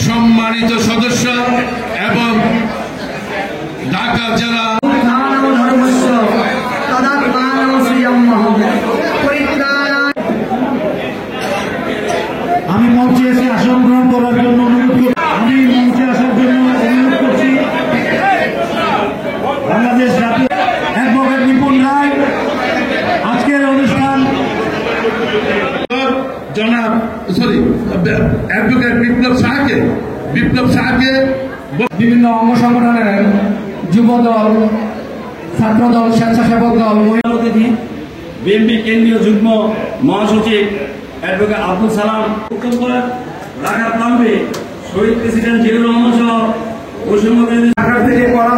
সম্মানিত সদস্য এবং ঢাকা জেলা আমি মঞ্চে এসে আসন গ্রহণ করার জন্য অনুরোধ করছি। আমি মঞ্চে আসার জন্য অনুরোধ করছি বাংলাদেশ জাতীয় অ্যাডভোকেট নিপুণ রায়। আজকের অনুষ্ঠান জনাব অ্যাডভোকেট বিপ্লব শাহকে বিভিন্ন অঙ্গ সংগঠনের যুব দল, ছাত্র দল, স্বেচ্ছাসেবক দল, মহিলা অতিথি, বিএনপি কেন্দ্রীয় যুগ্ম মহাসচিব অ্যাডভোকেট আব্দুল সালাম ঢাকার প্রান্তে শহীদ প্রেসিডেন্ট জিয়াউর রহমান সহ বৈষম্য ঢাকা থেকে করা